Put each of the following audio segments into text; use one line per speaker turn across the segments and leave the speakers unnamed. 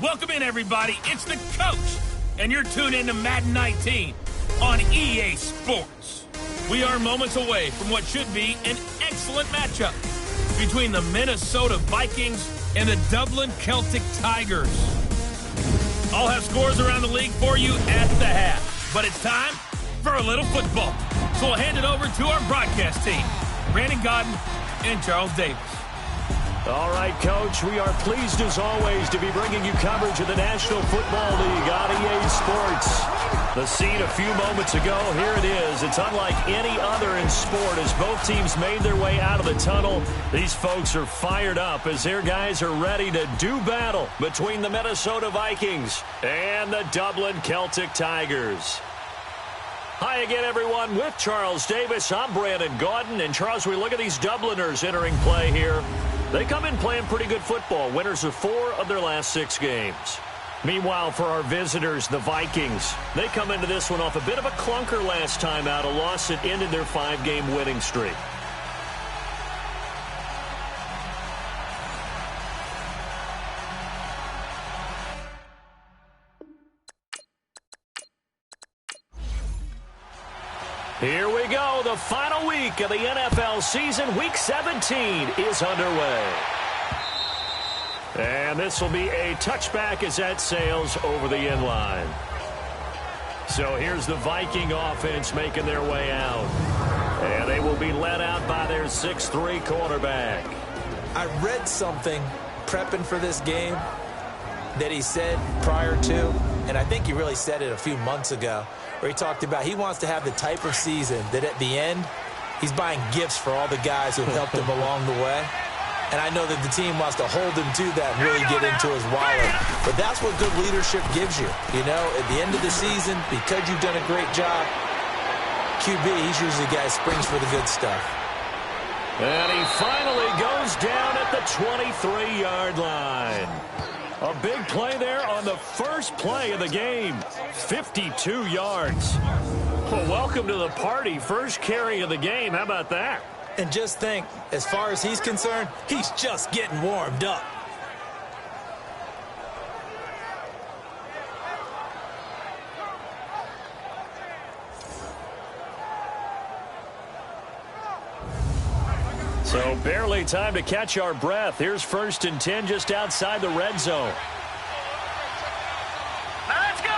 Welcome in, everybody. It's the coach, and you're tuned in to Madden 19 on EA Sports. We are moments away from what should be an excellent matchup between the Minnesota Vikings and the Dublin Celtic Tigers. I'll have scores around the league for you at the half, but it's time for a little football. So I'll hand it over to our broadcast team, Brandon Godden and Charles Davis.
All right, Coach, we are pleased as always to be bringing you coverage of the National Football League on EA Sports. The scene a few moments ago, here it is. It's unlike any other in sport as both teams made their way out of the tunnel. These folks are fired up as their guys are ready to do battle between the Minnesota Vikings and the Dublin Celtic Tigers. Hi again, everyone. With Charles Davis, I'm Brandon Godden. And, Charles, we look at these Dubliners entering play here. They come in playing pretty good football, winners of 4 of their last 6 games. Meanwhile, for our visitors, the Vikings, they come into this one off a bit of a clunker last time out, a loss that ended their 5-game winning streak. Here we go. The final week of the NFL season. Week 17 is underway. And this will be a touchback as that sails over the end line. So here's the Viking offense making their way out. And they will be led out by their 6'3" quarterback.
I read something prepping for this game that he said prior to, and I think he really said it a few months ago, where he talked about he wants to have the type of season that at the end, he's buying gifts for all the guys who have helped him along the way. And I know that the team wants to hold him to that and really get into his wallet. But that's what good leadership gives you. You know, at the end of the season, because you've done a great job, QB, he's usually the guy who springs for the good stuff.
And he finally goes down at the 23-yard line. A big play there on the first play of the game. 52 yards. Well, welcome to the party. First carry of the game. How about that?
And just think, as far as he's concerned, he's just getting warmed up.
So barely time to catch our breath. Here's 1st and 10 just outside the red zone.
Let's go!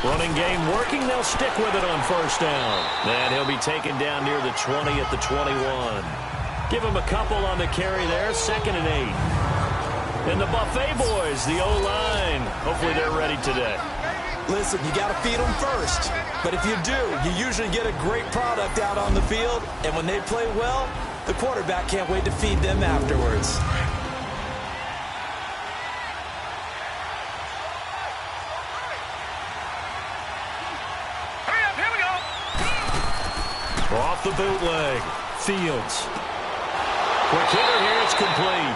Running game working. They'll stick with it on 1st down. And he'll be taken down near the 20 at the 21. Give him a couple on the carry there. 2nd and 8. And the Buffet boys, the O-line. Hopefully they're ready today.
Listen, you got to feed them first. But if you do, you usually get a great product out on the field. And when they play well, the quarterback can't wait to feed them afterwards.
Hurry up, here we go!
Off the bootleg. Fields. Quick hitter here. It's complete.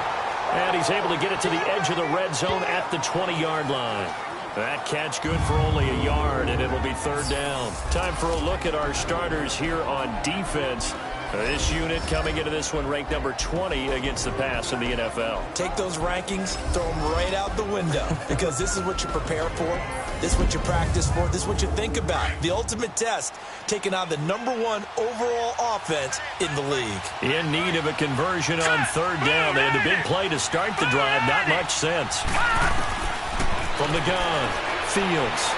And he's able to get it to the edge of the red zone at the 20-yard line. That catch good for only a yard, and it'll be 3rd down. Time for a look at our starters here on defense. This unit coming into this one ranked number 20 against the pass in the NFL.
Take those rankings, throw them right out the window, because this is what you prepare for. This is what you practice for. This is what you think about. The ultimate test, taking on the #1 overall offense in the league.
In need of a conversion on 3rd down. They had the big play to start the drive. Not much sense. From the gun, Fields.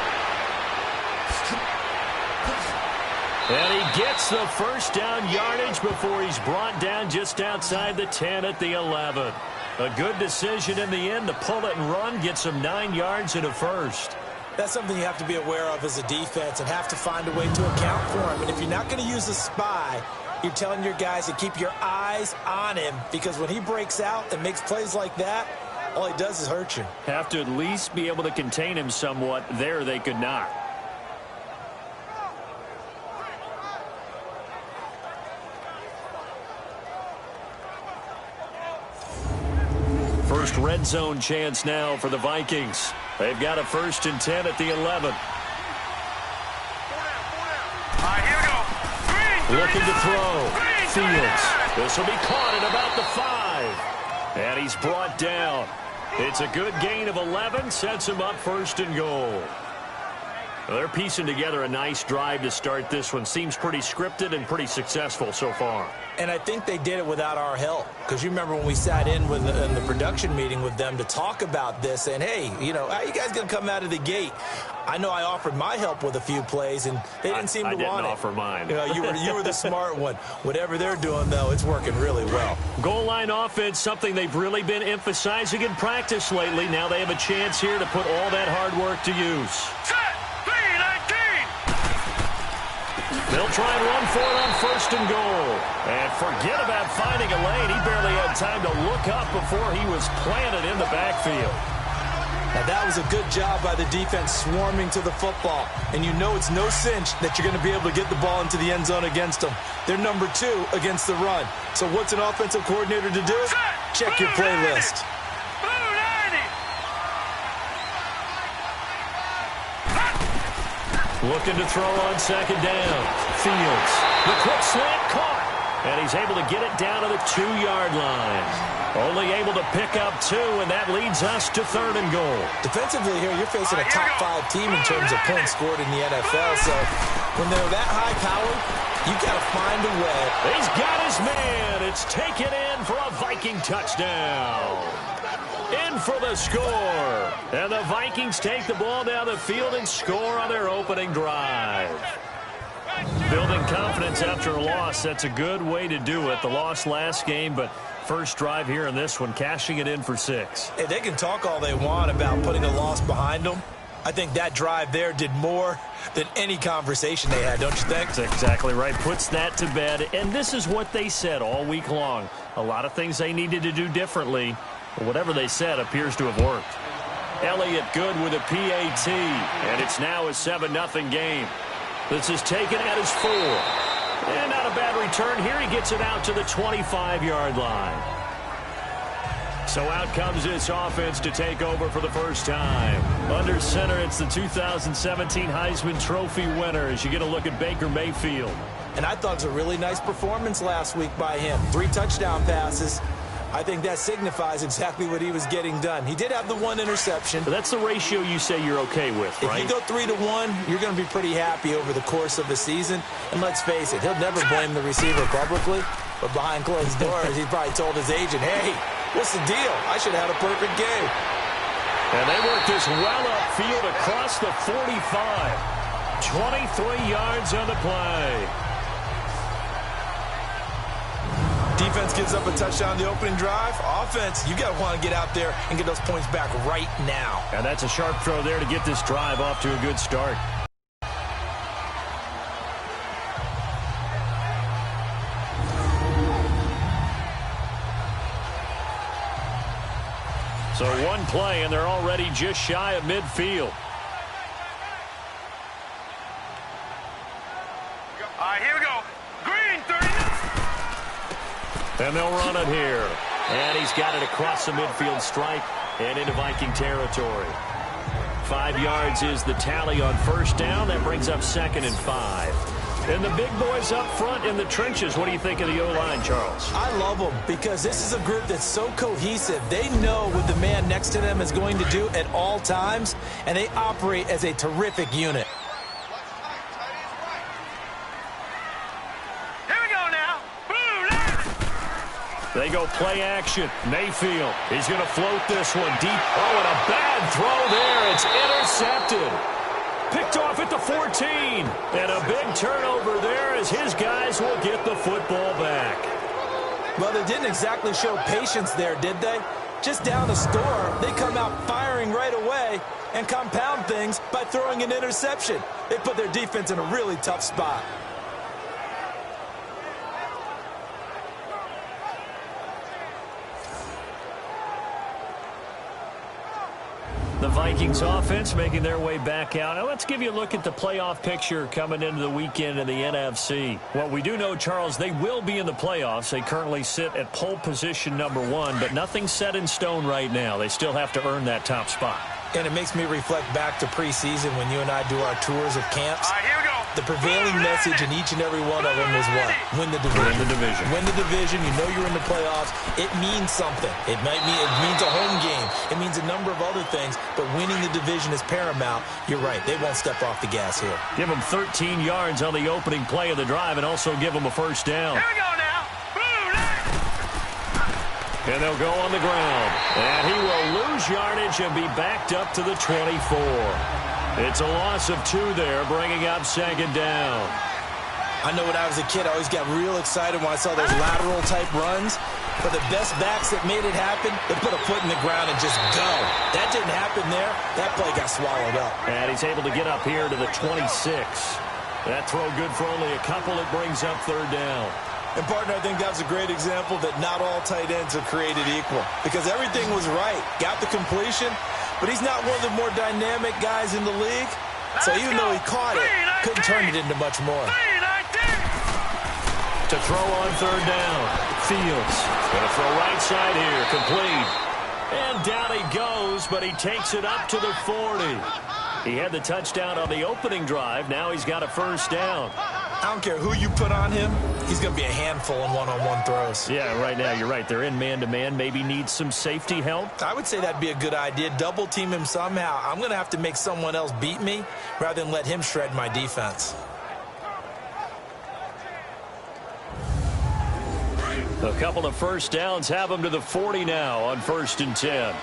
And he gets the 1st down yardage before he's brought down just outside the 10 at the 11. A good decision in the end to pull it and run, get some 9 yards and a 1st.
That's something you have to be aware of as a defense and have to find a way to account for him. And if you're not going to use a spy, you're telling your guys to keep your eyes on him, because when he breaks out and makes plays like that, all he does is hurt you.
Have to at least be able to contain him somewhat. There they could not. First red zone chance now for the Vikings. They've got a 1st and 10 at the 11.
Here we go.
Looking to throw. Fields. This will be caught at about the 5. And he's brought down. It's a good gain of 11, sets him up 1st and goal. Well, they're piecing together a nice drive to start this one. Seems pretty scripted and pretty successful so far.
And I think they did it without our help. Because you remember when we sat in the production meeting with them to talk about this, and hey, you know, how are you guys going to come out of the gate? I know I offered my help with a few plays, and they didn't seem to want it.
I didn't offer mine.
You know, you were the smart one. Whatever they're doing, though, it's working really well.
Goal line offense, something they've really been emphasizing in practice lately. Now they have a chance here to put all that hard work to use. They'll try and run for it on 1st and goal. And forget about finding a lane. He barely had time to look up before he was planted in the backfield.
Now, that was a good job by the defense swarming to the football. And you know it's no cinch that you're going to be able to get the ball into the end zone against them. They're number 2 against the run. So what's an offensive coordinator to do? Check your playlist.
Looking to throw on 2nd down. Fields. The quick slant caught. And he's able to get it down to the 2-yard line. Only able to pick up 2, and that leads us to 3rd and goal. Defensively here, you're facing a top 5 team in terms of points scored in the NFL. So when they're that high-powered, you got to find a way. He's got his man. It's taken in for a Viking touchdown. In for the score. And the Vikings take the ball down the field and score on their opening drive. Building confidence after a loss, that's a good way to do it. The loss last game, but first drive here in this one, cashing it in for 6.
Hey, they can talk all they want about putting a loss behind them. I think that drive there did more than any conversation they had, don't you think?
That's exactly right. Puts that to bed. And this is what they said all week long. A lot of things they needed to do differently. But whatever they said appears to have worked. Elliott good with a PAT. And it's now a 7-0 game. This is taken at his 4. And not a bad return here. He gets it out to the 25-yard line. So out comes this offense to take over for the first time. Under center, it's the 2017 Heisman Trophy winner as you get a look at Baker Mayfield.
And I thought it was a really nice performance last week by him. 3 touchdown passes. I think that signifies exactly what he was getting done. He did have the 1 interception.
But that's the ratio you say you're okay with, right?
If you go 3-1, you're going to be pretty happy over the course of the season. And let's face it, he'll never blame the receiver publicly. But behind closed doors, he probably told his agent, hey, what's the deal? I should have had a perfect game.
And they work this well upfield across the 45. 23 yards on the play.
Defense gives up a touchdown the opening drive. Offense, you got to want to get out there and get those points back right now.
And that's a sharp throw there to get this drive off to a good start. So 1 play, and they're already just shy of midfield.
All right, here we go. Green, 30.
And they'll run it here. And he's got it across the midfield stripe and into Viking territory. 5 yards is the tally on first down. That brings up 2nd and 5. And the big boys up front in the trenches. What do you think of the O-line, Charles?
I love them because this is a group that's so cohesive. They know what the man next to them is going to do at all times, and they operate as a terrific unit.
They go play action. Mayfield, he's going to float this one deep. Oh, and a bad throw there. It's intercepted. Picked off at the 14. And a big turnover there as his guys will get the football back.
Well, they didn't exactly show patience there, did they? Just down a score, they come out firing right away and compound things by throwing an interception. They put their defense in a really tough spot.
The Vikings offense making their way back out. Now let's give you a look at the playoff picture coming into the weekend in the NFC. What we do know, Charles, they will be in the playoffs. They currently sit at pole position number 1, but nothing's set in stone right now. They still have to earn that top spot.
And it makes me reflect back to preseason when you and I do our tours of camps.
All right, here we go.
The prevailing message in each and every one of them is what? Win the division.
Win the division.
Win the division. You know you're in the playoffs. It means something. It means a home game. It number of other things, but winning the division is paramount. You're right. They won't step off the gas here.
Give them 13 yards on the opening play of the drive and also give them a first down.
Here we go now.
And they'll go on the ground. And he will lose yardage and be backed up to the 24. It's a loss of 2 there, bringing up second down.
I know when I was a kid, I always got real excited when I saw those lateral-type runs. For the best backs that made it happen, they put a foot in the ground and just go. That didn't happen there. That play got swallowed up.
And he's able to get up here to the 26. That throw good for only a couple. It brings up third down.
And, partner, I think that was a great example that not all tight ends are created equal. Because everything was right. Got the completion, but he's not one of the more dynamic guys in the league. So even though he caught it, couldn't turn it into much more.
To throw on third down. Fields going to throw right side here. Complete. And down he goes, but he takes it up to the 40. He had the touchdown on the opening drive. Now he's got a first down.
I don't care who you put on him. He's going to be a handful in one-on-one throws.
Yeah, right now you're right. They're in man-to-man. Maybe needs some safety help.
I would say that'd be a good idea. Double team him somehow. I'm going to have to make someone else beat me rather than let him shred my defense.
A couple of first downs have him to the 40 now on 1st and 10.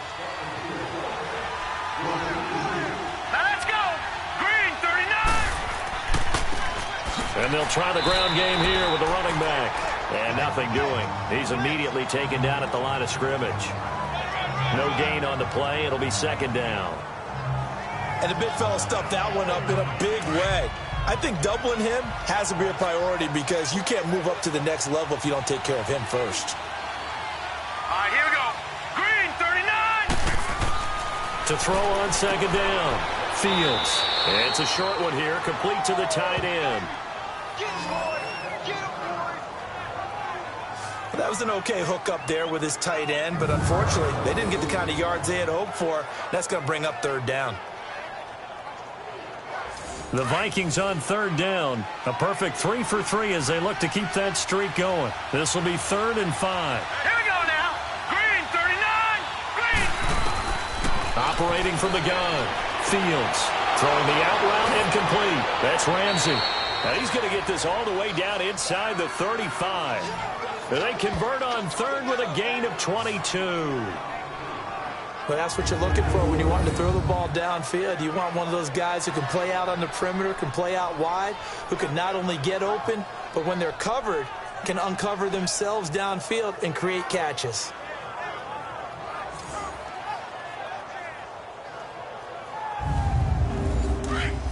And they'll try the ground game here with the running back. And nothing doing. He's immediately taken down at the line of scrimmage. No gain on the play. It'll be second down.
And the big fella stuffed that one up in a big way. I think doubling him has to be a priority because you can't move up to the next level if you don't take care of him first.
All right, here we go. Green, 39.
To throw on second down. Fields. It's a short one here, complete to the tight end.
That was an okay hook up there with his tight end, but unfortunately, they didn't get the kind of yards they had hoped for. That's going to bring up third down.
The Vikings on third down. A perfect 3 for 3 as they look to keep that streak going. This will be 3rd and 5.
Here we go now. Green, 39. Green.
Operating from the gun. Fields throwing the out route incomplete. That's Ramsey. Now he's going to get this all the way down inside the 35. They convert on third with a gain of 22.
Well, that's what you're looking for when you want to throw the ball downfield. You want one of those guys who can play out on the perimeter, can play out wide, who can not only get open, but when they're covered, can uncover themselves downfield and create catches.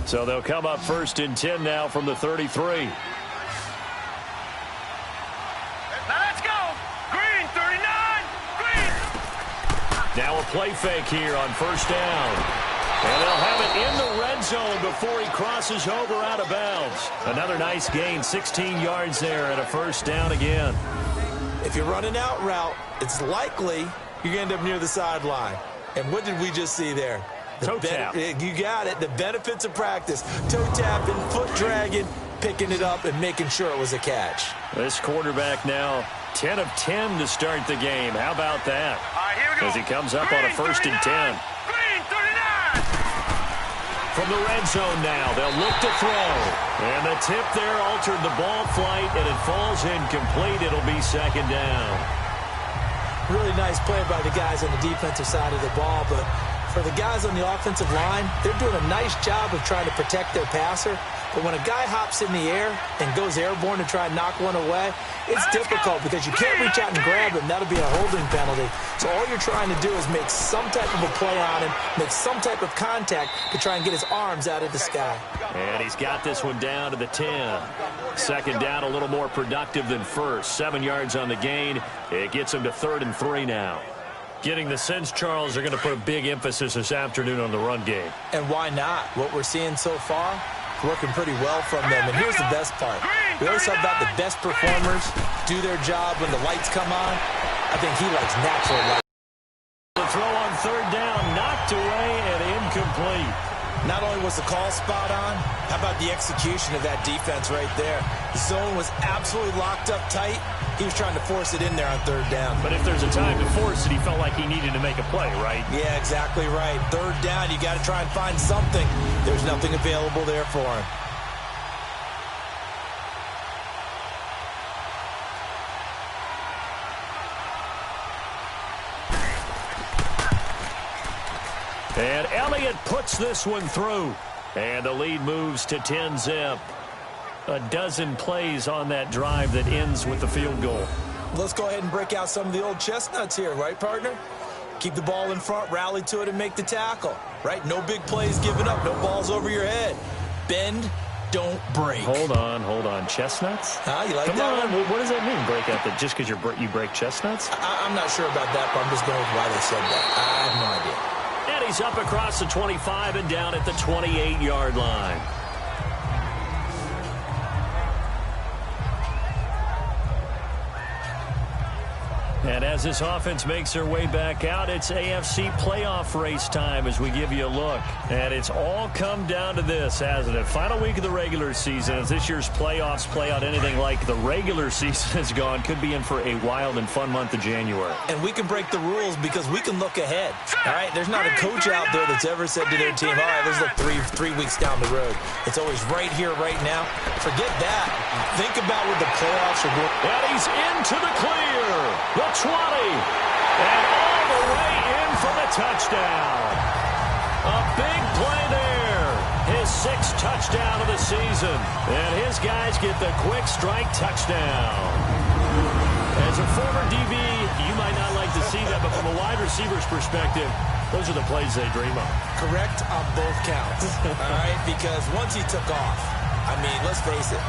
So they'll come up 1st and 10 now from the 33. Now a play fake here on first down. And they'll have it in the red zone before he crosses over out of bounds. Another nice gain, 16 yards there and a first down again.
If you're running out route, it's likely you're going to end up near the sideline. And what did we just see there?
Toe tap.
You got it. The benefits of practice. Toe tapping, foot dragging, picking it up, and making sure it was a catch.
This quarterback now 10 of 10 to start the game. How about that? As he comes up on a 1st and 10. From the red zone now, they'll look to throw. And the tip there altered the ball flight, and it falls incomplete. It'll be second down.
Really nice play by the guys on the defensive side of the ball, but for the guys on the offensive line, they're doing a nice job of trying to protect their passer. But when a guy hops in the air and goes airborne to try and knock one away, it's difficult because you can't reach out and grab him. That'll be a holding penalty. So all you're trying to do is make some type of a play on him, make some type of contact to try and get his arms out of the sky.
And he's got this one down to the 10. Second down, a little more productive than first. 7 yards on the gain. It gets him to 3rd and 3 now. Getting the sense, Charles, they're going to put a big emphasis this afternoon on the run game.
And why not? What we're seeing so far, working pretty well from them. And here's the best part. We always talk about the best performers do their job when the lights come on. I think he likes natural light.
The throw on third down, knocked away and incomplete.
Not only was the call spot on, how about the execution of that defense right there? The zone was absolutely locked up tight. He was trying to force it in there on third down.
But if there's a time to force it, he felt like he needed to make a play, right?
Yeah, exactly right. Third down, you got to try and find something. There's nothing available there for him.
And Elliott puts this one through. And the lead moves to 10-zip. A dozen plays on that drive that ends with the field goal.
Let's go ahead and break out some of the old chestnuts here, right, partner? Keep the ball in front, rally to it, and make the tackle, right? No big plays given up, no balls over your head. Bend, don't break.
Hold on. Chestnuts?
You like
Come
that
on.
one?
What does that mean, break out? That just because you break chestnuts?
I'm not sure about that, but I'm just going with why they said that. I have no idea.
And he's up across the 25 and down at the 28-yard line. And as this offense makes their way back out, it's AFC playoff race time as we give you a look. And it's all come down to this, hasn't it? Final week of the regular season. As this year's playoffs play out anything like the regular season has gone, could be in for a wild and fun month of January.
And we can break the rules because we can look ahead. All right, there's not a coach out there that's ever said to their team, all right, let's look three weeks down the road. It's always right here, right now. Forget that. Think about what the playoffs are going.
And he's into the clear. The 20, and all the way in for the touchdown. A big play there. His 6th touchdown of the season. And his guys get the quick strike touchdown. As a former DB, you might not like to see that, but from a wide receiver's perspective, those are the plays they dream of.
Correct on both counts, all right? Because once he took off, I mean, let's face it,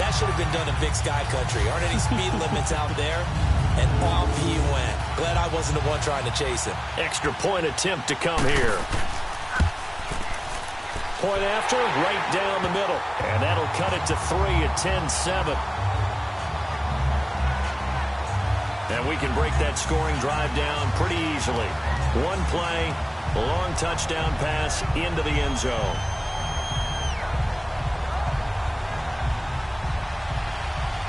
that should have been done in Big Sky Country. Aren't any speed limits out there? And off he went. Glad I wasn't the one trying to chase him.
Extra point attempt to come here. Point after, right down the middle. And that'll cut it to 3 at 10-7. And we can break that scoring drive down pretty easily. One play, a long touchdown pass into the end zone.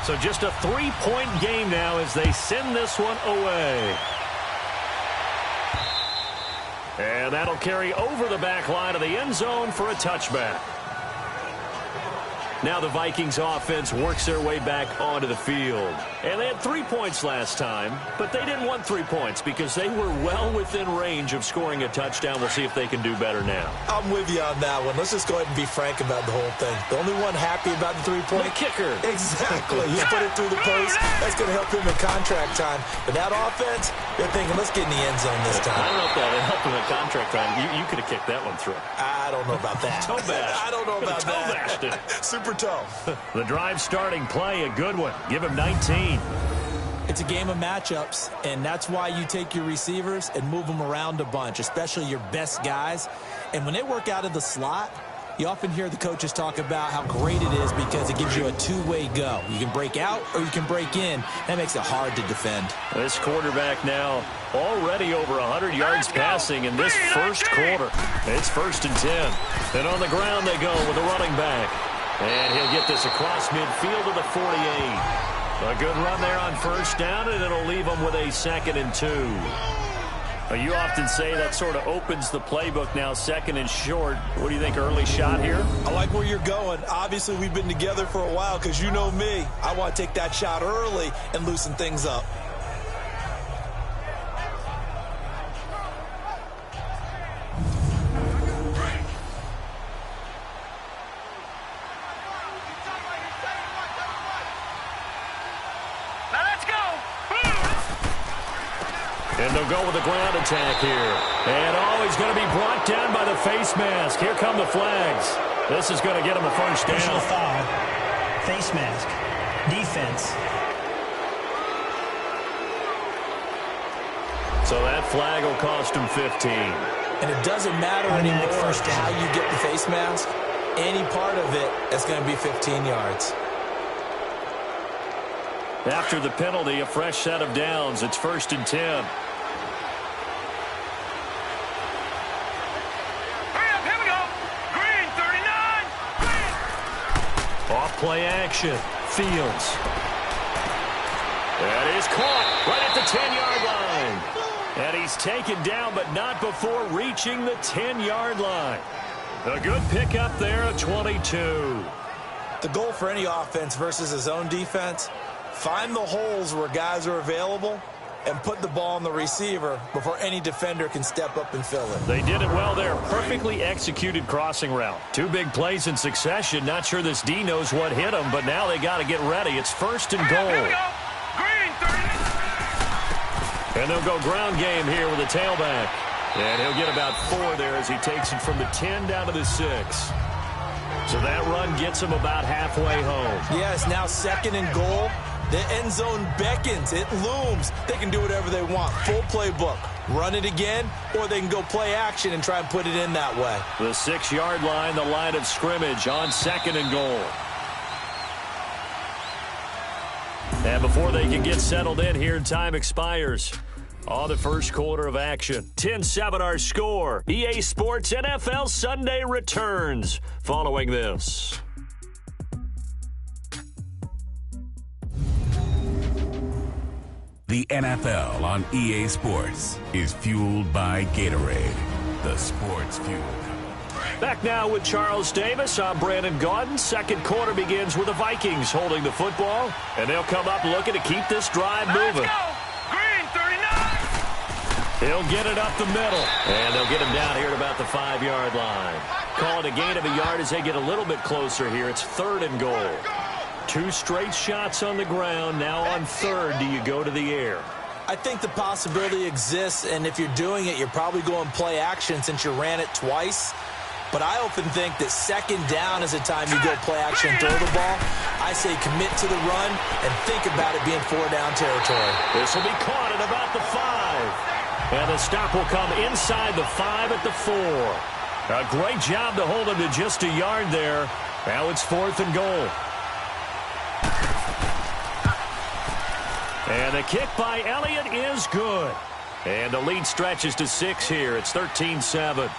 So just a 3-point game now as they send this one away. And that'll carry over the back line of the end zone for a touchback. Now the Vikings offense works their way back onto the field. And they had 3 points last time, but they didn't want 3 points because they were well within range of scoring a touchdown. We'll see if they can do better now.
I'm with you on that one. Let's just go ahead and be frank about the whole thing. The only one happy about the 3-point.
The kicker.
Exactly. He put it through the post. That's going to help him in contract time. But that offense, they're thinking, let's get in the end zone this time.
I don't know if that helped him in contract time. You could have kicked that one through.
I don't know about that.
Toe bash.
I don't know about
toe
that.
bashed it.
Super toe.
The drive starting play, a good one. Give him 19.
It's a game of matchups, and that's why you take your receivers and move them around a bunch, especially your best guys. And when they work out of the slot, you often hear the coaches talk about how great it is because it gives you a two-way go. You can break out or you can break in. That makes it hard to defend.
This quarterback now already over 100 yards passing in this first quarter. It's 1st and 10. And on the ground they go with the running back. And he'll get this across midfield to the 48. A good run there on 1st down, and it'll leave him with a 2nd and 2. You often say that sort of opens the playbook now, 2nd and short. What do you think, early shot here?
I like where you're going. Obviously, we've been together for a while because you know me. I want to take that shot early and loosen things up.
And they'll go with a ground attack here. And he's going to be brought down by the face mask. Here come the flags. This is going to get him a 1st down.
Personal foul. Face mask. Defense.
So that flag will cost him 15.
And it doesn't matter anymore how you get the face mask. Any part of it is going to be 15 yards.
After the penalty, a fresh set of downs. It's 1st and 10.
Hurry up, here we go.
Play action. Fields. That is caught right at the 10-yard line. And he's taken down, but not before reaching the 10-yard line. A good pickup there at 22.
The goal for any offense versus his own defense, find the holes where guys are available and put the ball on the receiver before any defender can step up and fill it.
They did it well there. Perfectly executed crossing route. Two big plays in succession. Not sure this D knows what hit him, but now they got to get ready. It's first and goal.
Here we go. Green, 30.
And they'll go ground game here with a tailback. And he'll get about 4 there as he takes it from the 10 down to the 6. So that run gets him about halfway home.
Yeah, it's now second and goal. The end zone beckons. It looms. They can do whatever they want. Full playbook. Run it again, or they can go play action and try and put it in that way.
The 6-yard line, the line of scrimmage on second and goal. And before they can get settled in here, time expires on the first quarter of action. 10-7 our score. EA Sports NFL Sunday returns following this.
The NFL on EA Sports is fueled by Gatorade, the sports fuel.
Back now with Charles Davis. I'm Brandon Gaudin. Second quarter begins with the Vikings holding the football, and they'll come up looking to keep this drive moving.
Let's go. Green, 39.
He'll get it up the middle, and they'll get him down here at about the 5-yard line. Call it a gain of a yard as they get a little bit closer here. It's third and goal. 2 straight shots on the ground. Now on third, do you go to the air?
I think the possibility exists, and if you're doing it, you're probably going play action since you ran it twice. But I often think that second down is the time you go play action and throw the ball. I say commit to the run and think about it being 4-down territory.
This will be caught at about the 5. And the stop will come inside the 5 at the 4. A great job to hold him to just a yard there. Now it's fourth and goal. And the kick by Elliott is good. And the lead stretches to 6 here. It's 13-7.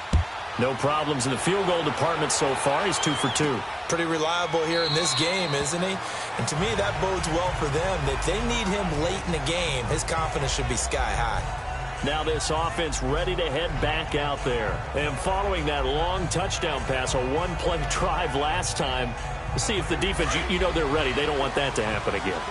No problems in the field goal department so far. He's 2 for 2.
Pretty reliable here in this game, isn't he? And to me, that bodes well for them. If they need him late in the game, his confidence should be sky high.
Now this offense ready to head back out there. And following that long touchdown pass, a one-play drive last time, see if the defense, you know they're ready. They don't want that to happen again.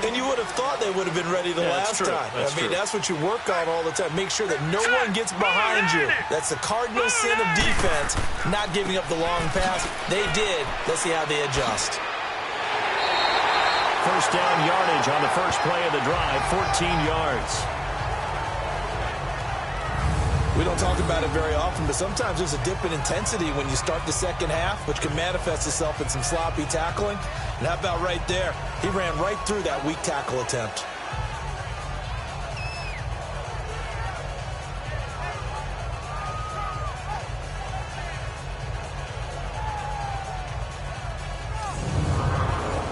And you would have thought they would have been ready the last time. That's what you work on all the time. Make sure that no one gets behind you. That's the cardinal sin of defense, not giving up the long pass. They did. Let's see how they adjust.
First down yardage on the first play of the drive, 14 yards.
We don't talk about it very often, but sometimes there's a dip in intensity when you start the second half, which can manifest itself in some sloppy tackling. And how about right there? He ran right through that weak tackle attempt.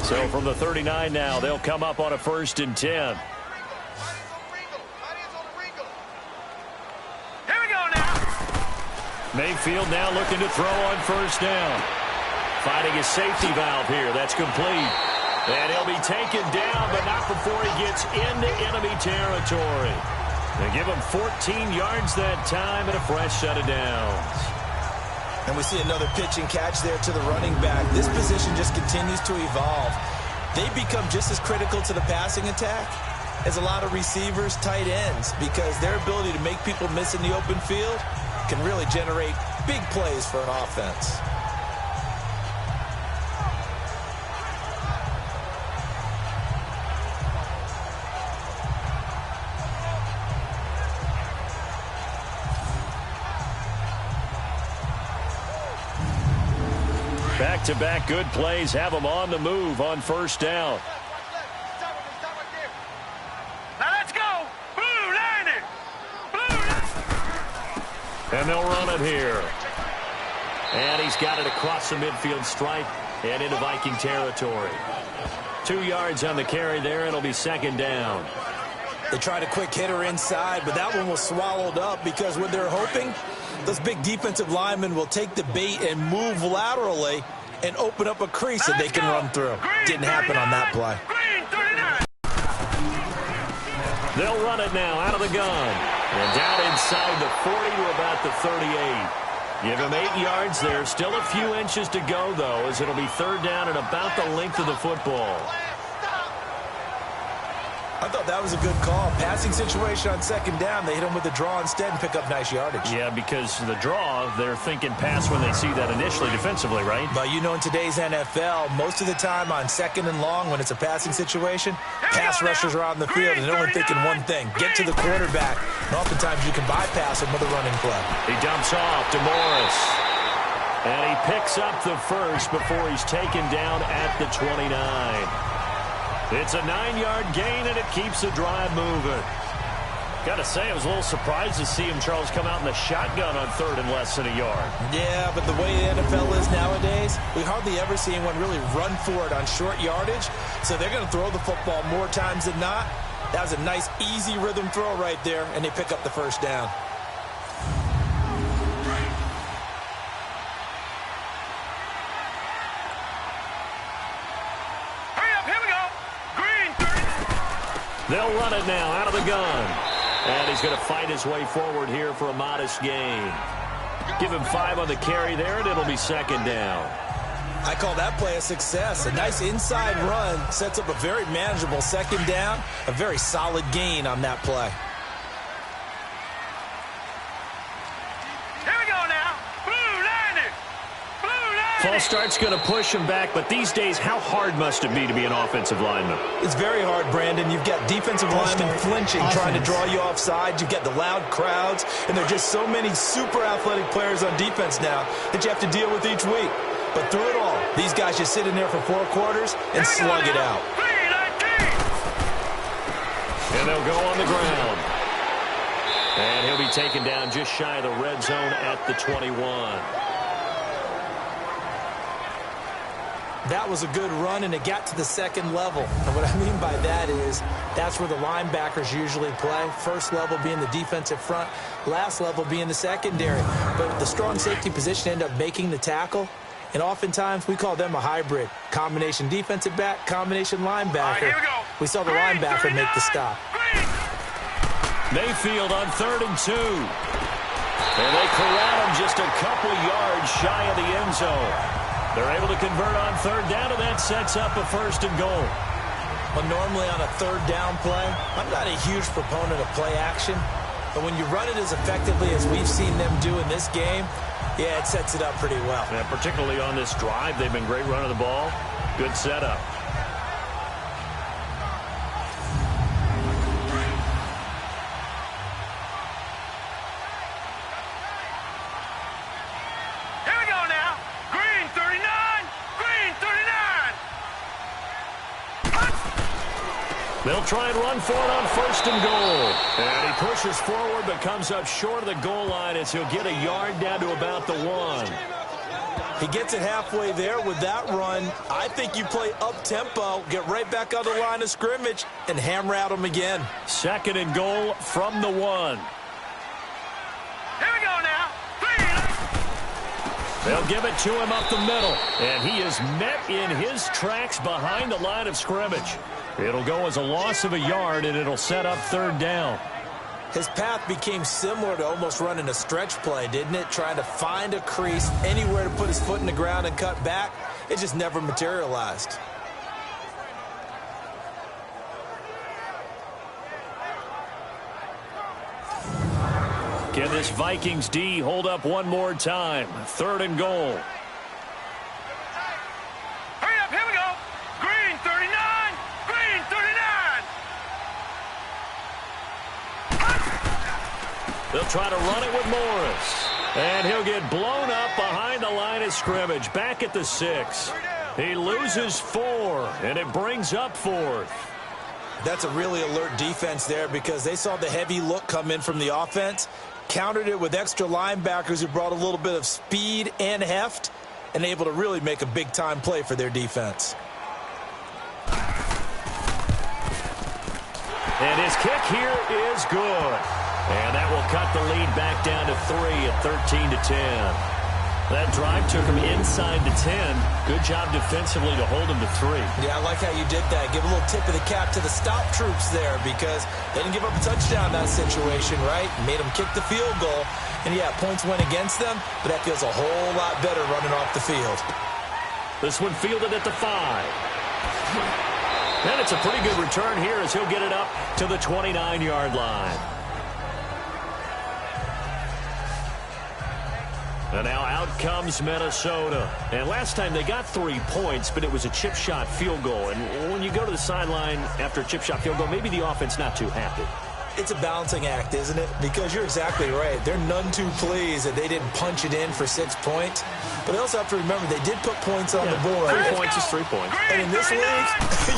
So from the 39 now, they'll come up on a 1st and 10. Mayfield now looking to throw on first down. Finding his safety valve here. That's complete. And he'll be taken down, but not before he gets into enemy territory. They give him 14 yards that time and a fresh set of downs.
And we see another pitch and catch there to the running back. This position just continues to evolve. They become just as critical to the passing attack as a lot of receivers, tight ends, because their ability to make people miss in the open field can really generate big plays for an offense.
Back-to-back good plays have them on the move on first down.
Now let's go. Blue line it.
And they'll run it here. And he's got it across the midfield stripe and into Viking territory. 2 yards on the carry there. It'll be second down.
They tried a quick hitter inside, but that one was swallowed up because what they're hoping, those big defensive linemen will take the bait and move laterally and open up a crease that they can run through. Didn't happen on that play.
They'll run it now out of the gun. And down inside the 40 to about the 38. Give him 8 yards there. Still a few inches to go, though, as it'll be third down and about the length of the football.
I thought that was a good call. Passing situation on second down. They hit him with a draw instead and pick up nice yardage.
Yeah, because the draw, they're thinking pass when they see that initially defensively, right?
But you know, in today's NFL, most of the time on second and long when it's a passing situation, pass rushers are out in the field and they're only thinking one thing, get to the quarterback. And oftentimes you can bypass him with a running play.
He dumps off to Morris. And he picks up the first before he's taken down at the 29. It's a 9-yard gain, and it keeps the drive moving. Got to say, I was a little surprised to see him, Charles, come out in the shotgun on third and less than a yard.
Yeah, but the way the NFL is nowadays, we hardly ever see anyone really run for it on short yardage. So they're going to throw the football more times than not. That was a nice, easy rhythm throw right there, and they pick up the first down.
They'll run it now out of the gun. And he's going to fight his way forward here for a modest gain. Give him 5 on the carry there, and it'll be second down.
I call that play a success. A nice inside run sets up a very manageable second down. A very solid gain on that play.
False start's going to push him back, but these days, how hard must it be to be an offensive lineman?
It's very hard, Brandon. You've got defensive linemen flinching, trying to draw you offside. You've got the loud crowds, and there are just so many super athletic players on defense now that you have to deal with each week. But through it all, these guys just sit in there for 4 quarters and slug it out.
And they'll go on the ground. And he'll be taken down just shy of the red zone at the 21.
That was a good run, and it got to the second level. And what I mean by that is that's where the linebackers usually play. First level being the defensive front, last level being the secondary. But the strong safety position ended up making the tackle, and oftentimes we call them a hybrid. Combination defensive back, combination linebacker. We saw the linebacker make the stop.
Mayfield on 3rd and 2. And they corral him just a couple yards shy of the end zone. They're able to convert on 3rd down, and that sets up a 1st and goal.
Well, normally on a 3rd down play, I'm not a huge proponent of play action. But when you run it as effectively as we've seen them do in this game, yeah, it sets it up pretty well.
Yeah, particularly on this drive, they've been great running the ball. Good setup. They'll try and run for it on 1st and goal. And he pushes forward but comes up short of the goal line as he'll get a yard down to about the 1.
He gets it halfway there with that run. I think you play up-tempo, get right back on the line of scrimmage, and hammer at him again.
2nd and goal from the 1.
Here we go now.
They'll give it to him up the middle. And he is met in his tracks behind the line of scrimmage. It'll go as a loss of a yard, and it'll set up 3rd down.
His path became similar to almost running a stretch play, didn't it? Trying to find a crease, anywhere to put his foot in the ground and cut back. It just never materialized.
Can this Vikings D hold up one more time? 3rd and goal. They'll try to run it with Morris. And he'll get blown up behind the line of scrimmage. Back at the 6. He loses 4, and it brings up 4th.
That's a really alert defense there because they saw the heavy look come in from the offense, countered it with extra linebackers who brought a little bit of speed and heft, and able to really make a big-time play for their defense.
And his kick here is good. And that will cut the lead back down to 3 at 13-10. That drive took him inside the 10. Good job defensively to hold him to 3.
Yeah, I like how you did that. Give a little tip of the cap to the stop troops there because they didn't give up a touchdown in that situation, right? Made them kick the field goal. And, yeah, points went against them, but that feels a whole lot better running off the field.
This one fielded at the 5. And it's a pretty good return here as he'll get it up to the 29-yard line. And now out comes Minnesota. And last time they got 3 points, but it was a chip shot field goal. And when you go to the sideline after a chip shot field goal, maybe the offense not too happy.
It's a balancing act, isn't it? Because you're exactly right. They're none too pleased that they didn't punch it in for 6 points. But they also have to remember they did put points on the board.
3 points is 3 points.
And in this league,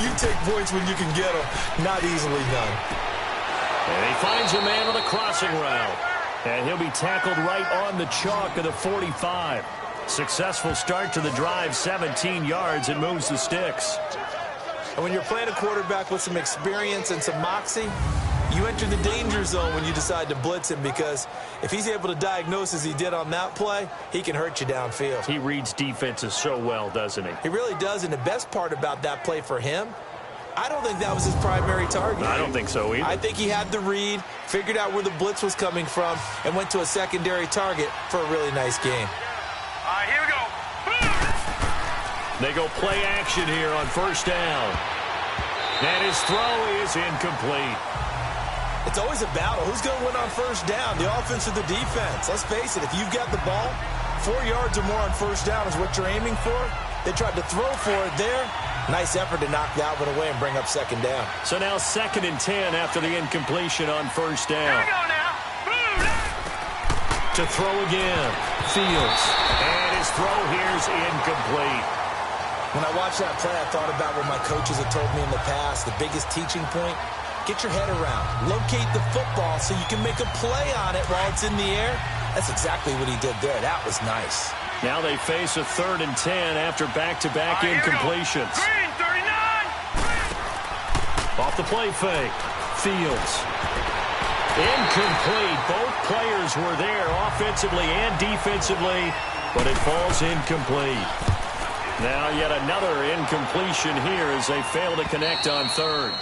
you take points when you can get them. Not easily done.
And he finds a man on the crossing route. And he'll be tackled right on the chalk of the 45. Successful start to the drive, 17 yards, and moves the sticks.
And when you're playing a quarterback with some experience and some moxie, you enter the danger zone when you decide to blitz him because if he's able to diagnose as he did on that play, he can hurt you downfield.
He reads defenses so well, doesn't he?
He really does, and the best part about that play for him, I don't think that was his primary target.
I don't think so either.
I think he had the read, figured out where the blitz was coming from, and went to a secondary target for a really nice game.
All right, here we go.
They go play action here on first down. And his throw is incomplete.
It's always a battle. Who's going to win on first down, the offense or the defense? Let's face it, if you've got the ball, 4 yards or more on first down is what you're aiming for. They tried to throw for it there. Nice effort to knock that one away and bring up second down.
So now 2nd and 10 after the incompletion on first down.
Here we go now.
To throw again. Fields. And his throw here's incomplete.
When I watched that play, I thought about what my coaches had told me in the past. The biggest teaching point, get your head around. Locate the football so you can make a play on it while it's in the air. That's exactly what he did there. That was nice.
Now they face a 3rd and 10 after back-to-back incompletions.
Green, 39.
Off the play fake. Fields. Incomplete. Both players were there offensively and defensively, but it falls incomplete. Now yet another incompletion here as they fail to connect on 3rd.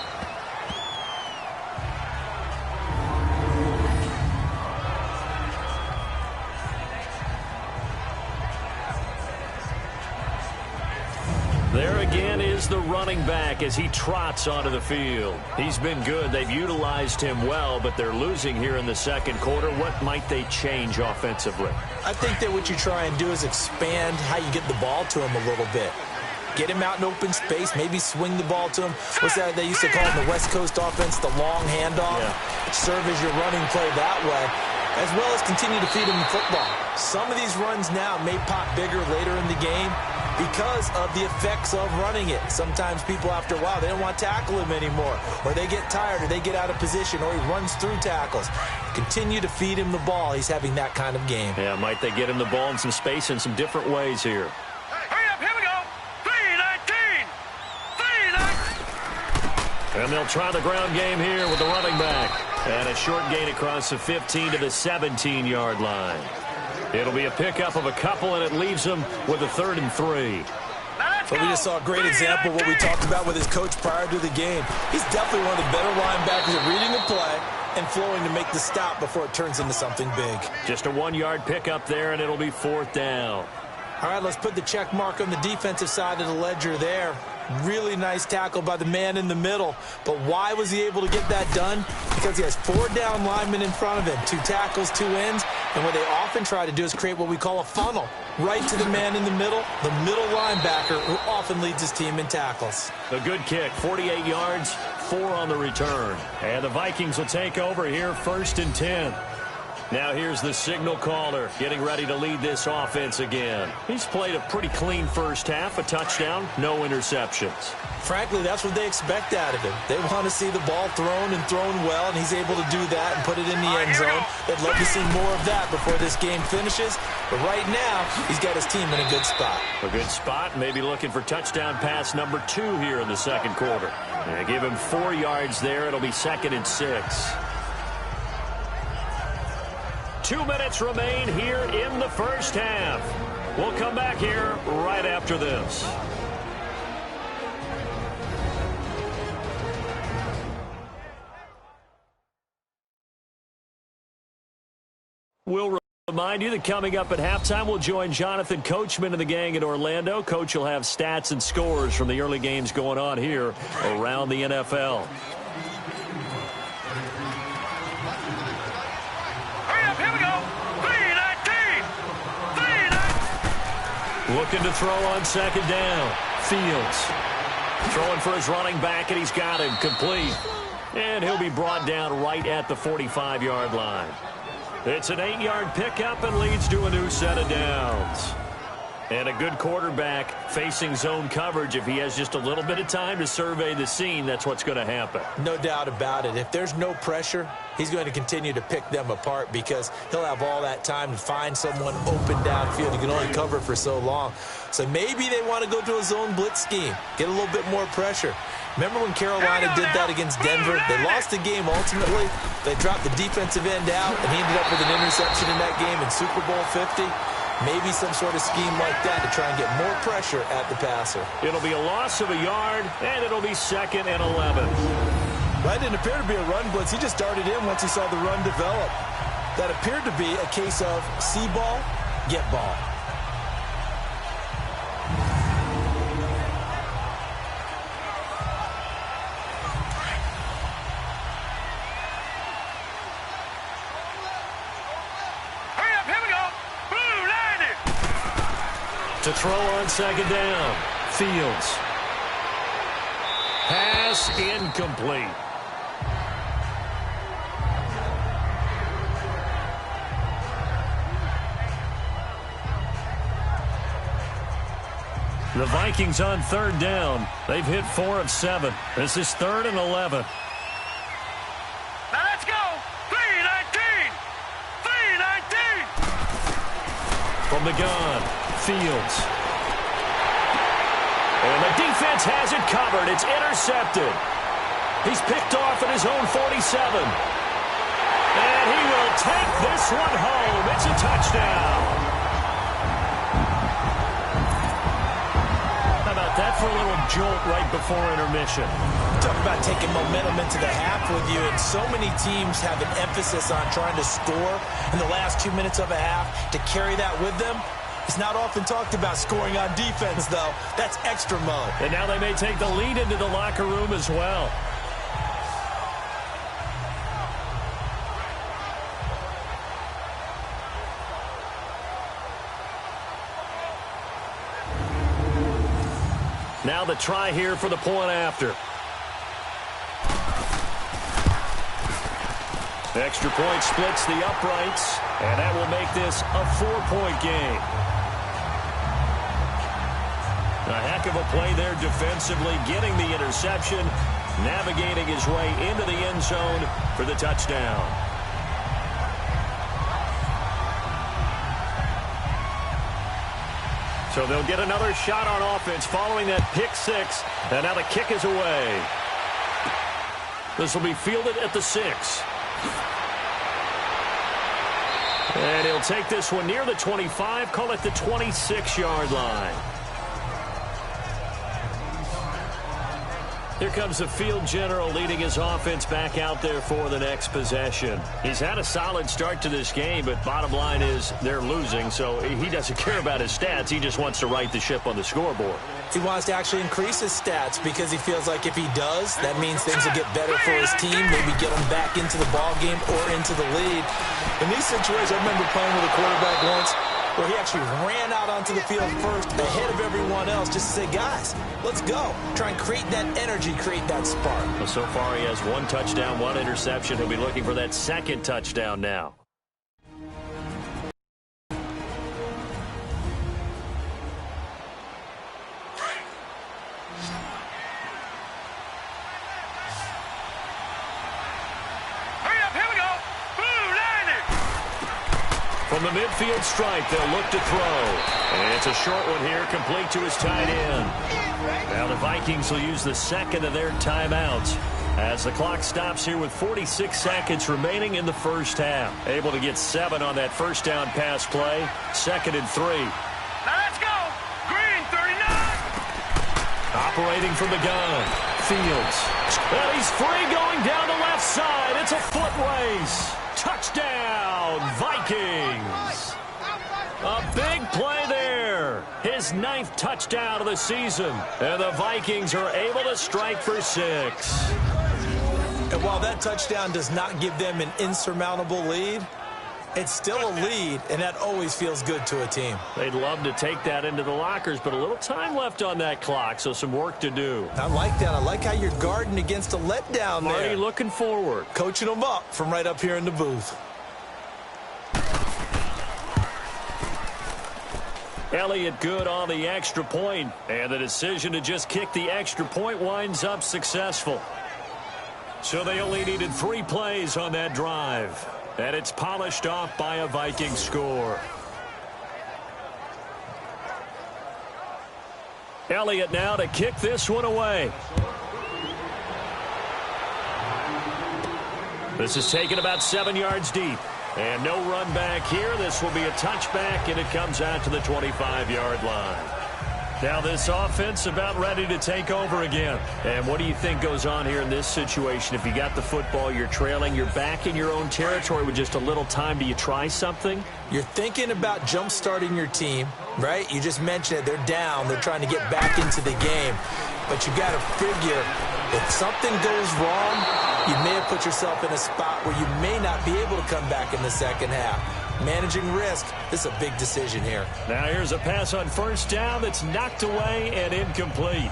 There again is the running back as he trots onto the field. He's been good. They've utilized him well, but they're losing here in the second quarter. What might they change offensively?
I think that what you try and do is expand how you get the ball to him a little bit. Get him out in open space, maybe swing the ball to him. What's that they used to call in the West Coast offense, the long handoff? Yeah. Serve as your running play that way, as well as continue to feed him the football. Some of these runs now may pop bigger later in the game because of the effects of running it. Sometimes people, after a while, they don't want to tackle him anymore, or they get tired, or they get out of position, or he runs through tackles. Continue to feed him the ball. He's having that kind of game.
Yeah, might they get him the ball in some space in some different ways here.
Hurry up, here we go. 3-19. 3-19.
And they'll try the ground game here with the running back. And a short gain across the 15 to the 17-yard line. It'll be a pickup of a couple, and it leaves them with a 3rd and 3.
But we just saw a great example of what we talked about with his coach prior to the game. He's definitely one of the better linebackers at reading the play and flowing to make the stop before it turns into something big.
Just a 1-yard pickup there, and it'll be 4th down.
All right, let's put the check mark on the defensive side of the ledger there. Really nice tackle by the man in the middle. But why was he able to get that done? Because he has 4 down linemen in front of him, 2 tackles, 2 ends. And what they often try to do is create what we call a funnel. Right to the man in the middle linebacker, who often leads his team in tackles.
A good kick, 48 yards, 4 on the return. And the Vikings will take over here, 1st and 10. Now here's the signal caller getting ready to lead this offense again. He's played a pretty clean first half, a touchdown, no interceptions.
Frankly, that's what they expect out of him. They want to see the ball thrown and thrown well, and he's able to do that and put it in the end zone. They'd love to see more of that before this game finishes. But right now, he's got his team in a good spot.
A good spot, maybe looking for touchdown pass number 2 here in the second quarter. And give him 4 yards there. It'll be 2nd and 6. 2 minutes remain here in the first half. We'll come back here right after this. We'll remind you that coming up at halftime, we'll join Jonathan Coachman and the gang in Orlando. Coach will have stats and scores from the early games going on here around the NFL.
Hurry up, here we go. 3-19.
Looking to throw on second down. Fields throwing for his running back, and he's got him complete. And he'll be brought down right at the 45-yard line. It's an 8-yard pickup and leads to a new set of downs. And a good quarterback facing zone coverage. If he has just a little bit of time to survey the scene, that's what's going to happen.
No doubt about it. If there's no pressure, he's going to continue to pick them apart because he'll have all that time to find someone open downfield. He can only cover for so long. So maybe they want to go to a zone blitz scheme, get a little bit more pressure. Remember when Carolina did that against Denver? They lost the game ultimately. They dropped the defensive end out, and he ended up with an interception in that game in Super Bowl 50. Maybe some sort of scheme like that to try and get more pressure at the passer.
It'll be a loss of a yard, and it'll be 2nd and 11.
That didn't appear to be a run blitz. He just darted in once he saw the run develop. That appeared to be a case of see ball, get ball.
To throw on second down. Fields. Pass incomplete. The Vikings on third down. They've hit 4 of 7. This is 3rd and 11.
Now let's go. 3-19. 3-19.
From the gun. Fields. And the defense has it covered. It's intercepted. He's picked off at his own 47. And he will take this one home. It's a touchdown. How about that for a little jolt right before intermission?
Talk about taking momentum into the half with you, and so many teams have an emphasis on trying to score in the last 2 minutes of a half to carry that with them. It's not often talked about scoring on defense, though. That's extra mode.
And now they may take the lead into the locker room as well. Now the try here for the point after. Extra point splits the uprights, and that will make this a 4-point game. A heck of a play there defensively, getting the interception, navigating his way into the end zone for the touchdown. So they'll get another shot on offense following that pick six, and now the kick is away. This will be fielded at the 6. And he'll take this one near the 25, call it the 26-yard line. Here comes the field general leading his offense back out there for the next possession. He's had a solid start to this game, but bottom line is they're losing, so he doesn't care about his stats. He just wants to right the ship on the scoreboard.
He wants to actually increase his stats because he feels like if he does, that means things will get better for his team, maybe get him back into the ball game or into the lead. In these situations, I remember playing with a quarterback once where he actually ran out onto the field first ahead of everyone else just to say, guys, let's go. Try and create that energy, create that spark.
Well, so far he has 1 touchdown, 1 interception. He'll be looking for that 2nd touchdown now. From the midfield stripe, they'll look to throw. And it's a short one here, complete to his tight end. Now the Vikings will use the 2nd of their timeouts as the clock stops here with 46 seconds remaining in the first half. Able to get 7 on that first down pass play. 2nd and 3.
Now let's go. Green, 39.
Operating from the gun. Fields. And he's free going down the left side. It's a foot race. Touchdown, Vikings. A big play there. His 9th touchdown of the season. And the Vikings are able to strike for 6.
And while that touchdown does not give them an insurmountable lead, it's still a lead, and that always feels good to a team.
They'd love to take that into the lockers, but a little time left on that clock, so some work to do.
I like that. I like how you're guarding against a letdown there.
Marty looking forward.
Coaching them up from right up here in the booth.
Elliott good on the extra point, and the decision to just kick the extra point winds up successful. So they only needed 3 plays on that drive. And it's polished off by a Viking score. Elliott now to kick this one away. This is taken about 7 yards deep. And no run back here. This will be a touchback, and it comes out to the 25-yard line. Now this offense about ready to take over again. And what do you think goes on here in this situation? If you got the football, you're trailing, you're back in your own territory with just a little time. Do you try something?
You're thinking about jump-starting your team, right? You just mentioned it. They're down. They're trying to get back into the game. But you got to figure if something goes wrong, you may have put yourself in a spot where you may not be able to come back in the second half. Managing risk, this is a big decision here.
Now here's a pass on first down that's knocked away and incomplete.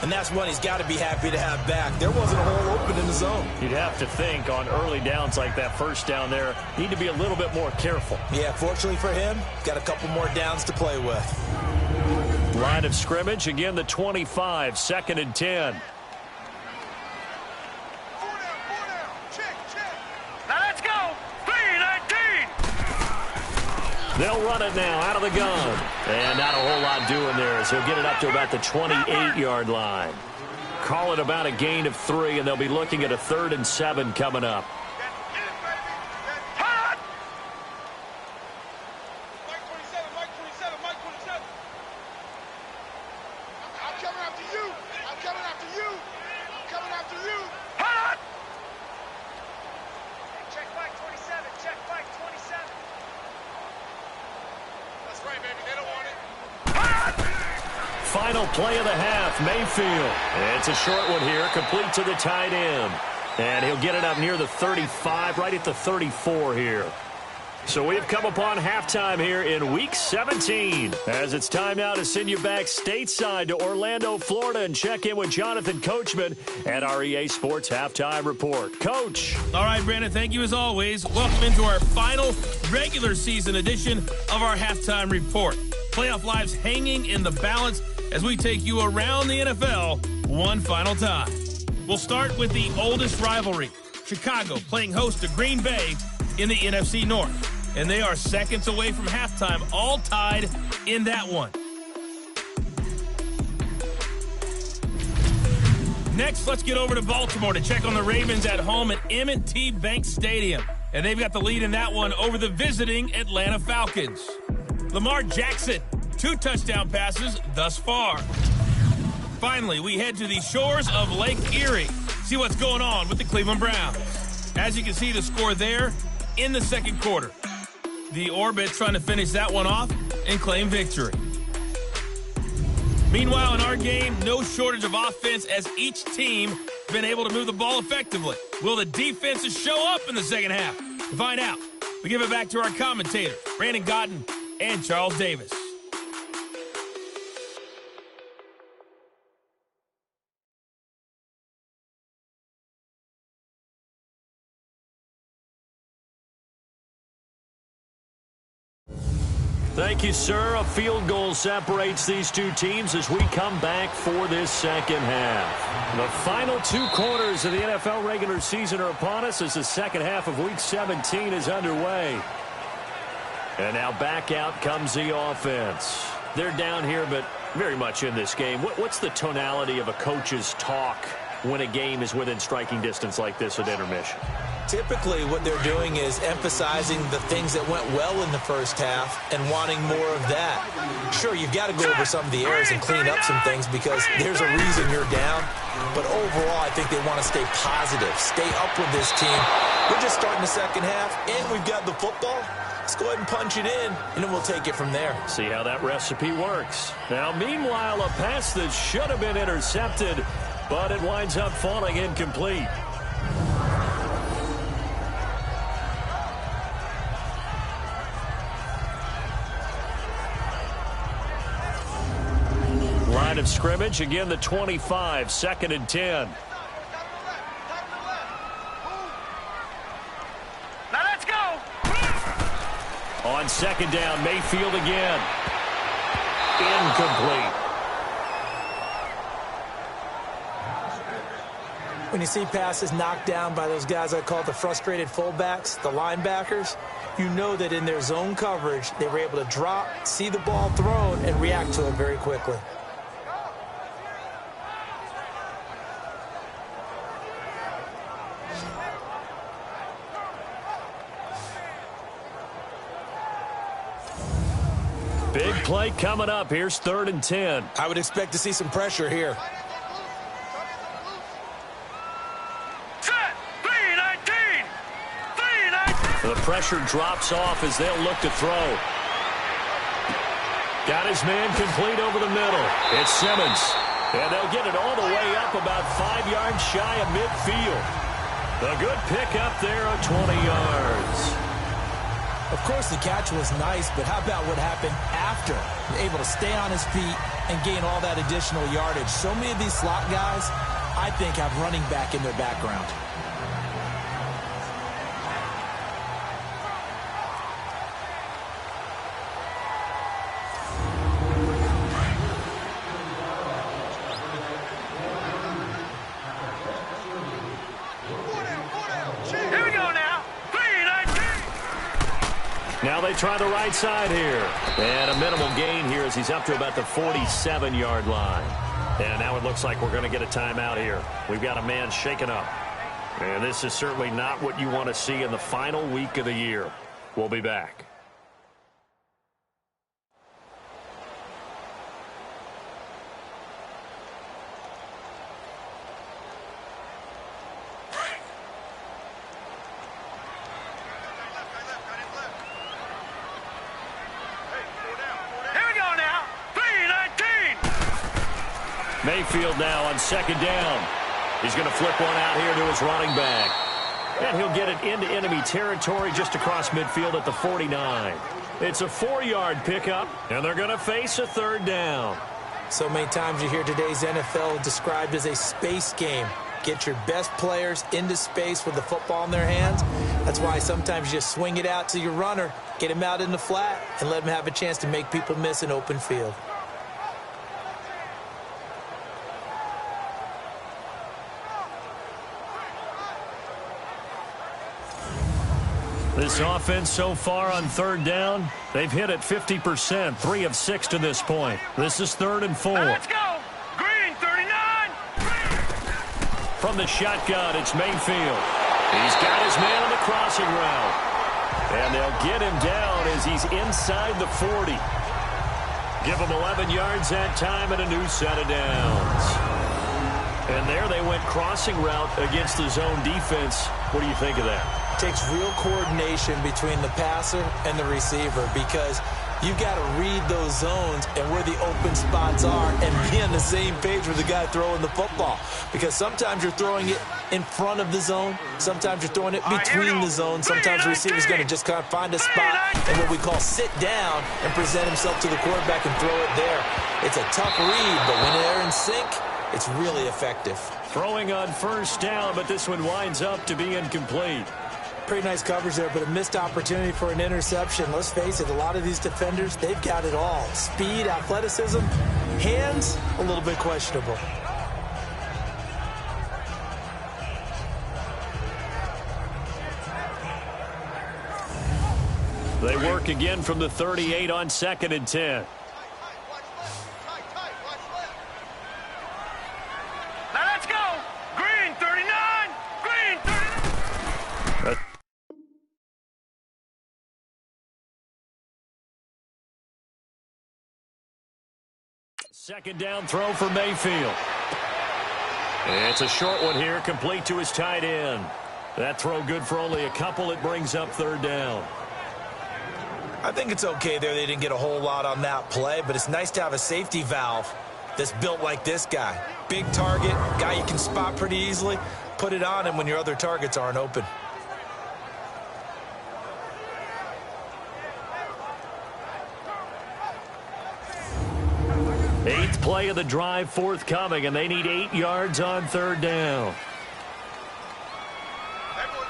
And that's one he's got to be happy to have back. There wasn't a hole open in the zone.
You'd have to think on early downs like that first down there, need to be a little bit more careful.
Yeah, fortunately for him, got a couple more downs to play with.
Line of scrimmage, again the 25, 2nd and 10. They'll run it now out of the gun. And not a whole lot doing there as he'll get it up to about the 28-yard line. Call it about a gain of 3, and they'll be looking at a 3rd and 7 coming up. Final play of the half, Mayfield. It's a short one here, complete to the tight end. And he'll get it up near the 35, right at the 34 here. So we've come upon halftime here in Week 17. As it's time now to send you back stateside to Orlando, Florida, and check in with Jonathan Coachman at our EA Sports Halftime Report. Coach.
All right, Brandon, thank you as always. Welcome into our final regular season edition of our Halftime Report. Playoff lives hanging in the balance as we take you around the NFL one final time. We'll start with the oldest rivalry, Chicago playing host to Green Bay in the NFC North. And they are seconds away from halftime, all tied in that one. Next, let's get over to Baltimore to check on the Ravens at home at M&T Bank Stadium. And they've got the lead in that one over the visiting Atlanta Falcons. Lamar Jackson, 2 touchdown passes thus far. Finally, we head to the shores of Lake Erie. See what's going on with the Cleveland Browns. As you can see, the score there in the second quarter. The Orbits trying to finish that one off and claim victory. Meanwhile, in our game, no shortage of offense as each team has been able to move the ball effectively. Will the defenses show up in the second half? To find out, we give it back to our commentators, Brandon Godden and Charles Davis.
Thank you, sir. A field goal separates these two teams as we come back for this second half. The final 2 quarters of the NFL regular season are upon us as the second half of Week 17 is underway. And now back out comes the offense. They're down here, but very much in this game. What's the tonality of a coach's talk when a game is within striking distance like this at intermission?
Typically, what they're doing is emphasizing the things that went well in the first half and wanting more of that. Sure, you've got to go over some of the errors and clean up some things because there's a reason you're down. But overall, I think they want to stay positive, stay up with this team. We're just starting the second half, and we've got the football. Let's go ahead and punch it in, and then we'll take it from there.
See how that recipe works. Now, meanwhile, a pass that should have been intercepted, but it winds up falling incomplete. Line of scrimmage, again the 25, 2nd and 10.
Now let's go.
On 2nd down, Mayfield again. Incomplete.
When you see passes knocked down by those guys I call the frustrated fullbacks, the linebackers, you know that in their zone coverage, they were able to drop, see the ball thrown, and react to it very quickly.
Big play coming up. Here's 3rd and 10.
I would expect to see some pressure here.
Set. 3-19. 3-19.
The pressure drops off as they'll look to throw. Got his man complete over the middle. It's Simmons. And they'll get it all the way up about 5 yards shy of midfield. A good pickup there of 20 yards.
Of course, the catch was nice, but how about what happened after? Able to stay on his feet and gain all that additional yardage. So many of these slot guys, I think, have running back in their background.
Here we go now. 3-19.
Now they try the right side here. And a minimal gain here as he's up to about the 47-yard line. And now it looks like we're going to get a timeout here. We've got a man shaken up. And this is certainly not what you want to see in the final week of the year. We'll be back. Mayfield now on 2nd down. He's going to flip one out here to his running back. And he'll get it into enemy territory just across midfield at the 49. It's a 4-yard pickup, and they're going to face a 3rd down.
So many times you hear today's NFL described as a space game. Get your best players into space with the football in their hands. That's why sometimes you just swing it out to your runner, get him out in the flat, and let him have a chance to make people miss an open field.
This offense so far on 3rd down, they've hit it 50%, 3 of 6 to this point. This is 3rd and 4.
Let's go. Green 39.
From the shotgun, it's Mayfield. He's got his man on the crossing route. And they'll get him down as he's inside the 40. Give him 11 yards that time and a new set of downs. And there they went crossing route against the zone defense. What do you think of that?
Takes real coordination between the passer and the receiver because you've got to read those zones and where the open spots are and be on the same page with the guy throwing the football. Because sometimes you're throwing it in front of the zone. Sometimes you're throwing it between the zones. Sometimes the receiver's going to just kind of find a spot and what we call sit down and present himself to the quarterback and throw it there. It's a tough read, but when they're in sync, it's really effective.
Throwing on 1st down, but this one winds up to be incomplete.
Pretty nice coverage there, but a missed opportunity for an interception. Let's face it, a lot of these defenders, they've got it all. Speed, athleticism, hands, a little bit questionable.
They work again from the 38 on 2nd and 10.
Now let's go.
Second down throw for Mayfield. It's a short one here, complete to his tight end. That throw good for only a couple. It brings up third down.
I think it's okay there. They didn't get a whole lot on that play, but it's nice to have a safety valve that's built like this guy. Big target, guy you can spot pretty easily. Put it on him when your other targets aren't open.
Eighth play of the drive forthcoming, and they need 8 yards on third down.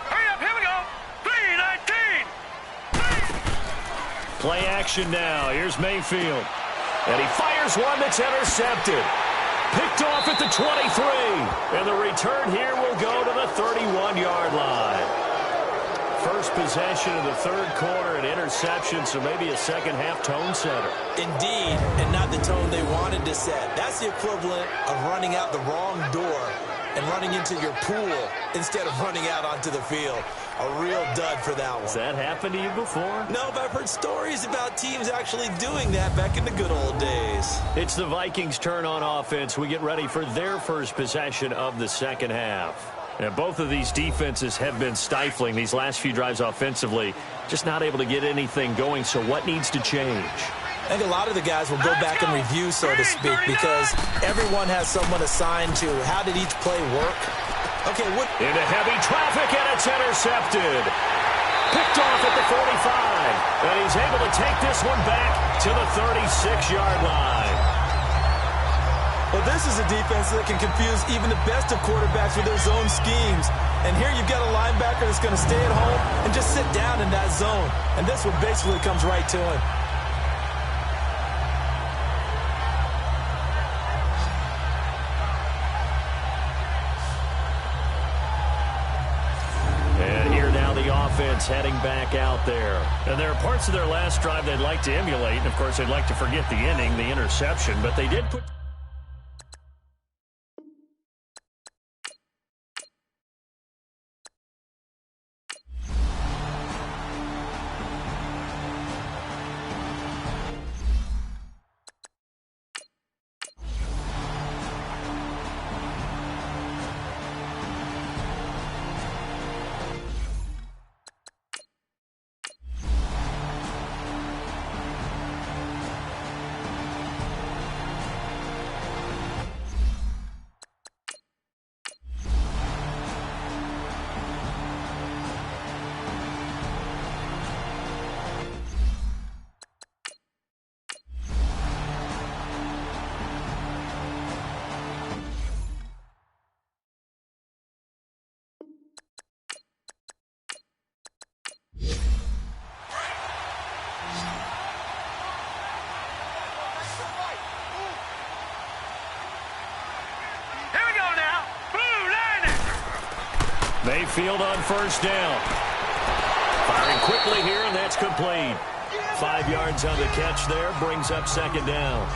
Hurry up, here we go. 3-19.
Play action now. Here's Mayfield. And he fires one that's intercepted. Picked off at the 23. And the return here will go to the 31-yard line. First possession of the third quarter, an interception, so maybe a second-half tone setter.
Indeed, and not the tone they wanted to set. That's the equivalent of running out the wrong door and running into your pool instead of running out onto the field. A real dud for that one.
Has that happened to you before?
No, but I've heard stories about teams actually doing that back in the good old days.
It's the Vikings' turn on offense. We get ready for their first possession of the second half. And both of these defenses have been stifling these last few drives offensively. Just not able to get anything going, so what needs to change?
I think a lot of the guys will go back and review, so to speak, because everyone has someone assigned to how did each play work. Okay,
into heavy traffic, and it's intercepted. Picked off at the 45. And he's able to take this one back to the 36-yard line.
Well, this is a defense that can confuse even the best of quarterbacks with their zone schemes. And here you've got a linebacker that's going to stay at home and just sit down in that zone. And this one basically comes right to him.
And here now the offense heading back out there. And there are parts of their last drive they'd like to emulate. And, of course, they'd like to forget the inning, the interception. But they did put... Mayfield on first down. Firing quickly here, and that's complete. 5 yards on the catch there, brings up second down.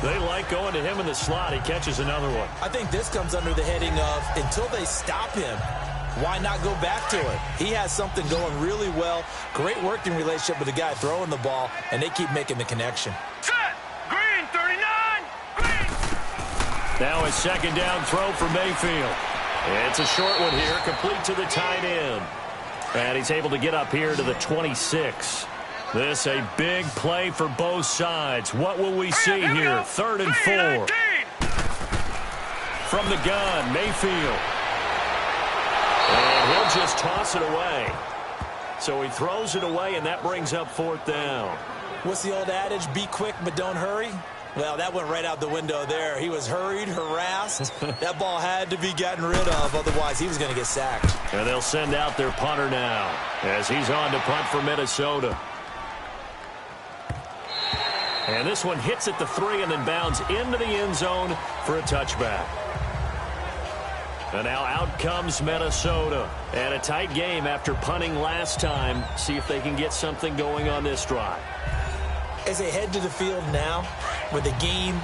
They like going to him in the slot. He catches another one.
I think this comes under the heading of until they stop him, why not go back to it? He has something going really well. Great working relationship with the guy throwing the ball, and they keep making the connection.
Set! Green, 39! Green!
Now a second down throw for Mayfield. It's a short one here, complete to the tight end. And he's able to get up here to the 26. This a big play for both sides. What will we see here? 3rd and 4. From the gun, Mayfield. And he'll just toss it away. So he throws it away, and that brings up 4th down.
What's the old adage? Be quick, but don't hurry. Well, that went right out the window there. He was hurried, harassed. That ball had to be gotten rid of, otherwise he was going to get sacked.
And they'll send out their punter now as he's on to punt for Minnesota. And this one hits at the 3 and then bounds into the end zone for a touchback. And now out comes Minnesota. And a tight game after punting last time. See if they can get something going on this drive.
As they head to the field now, with the game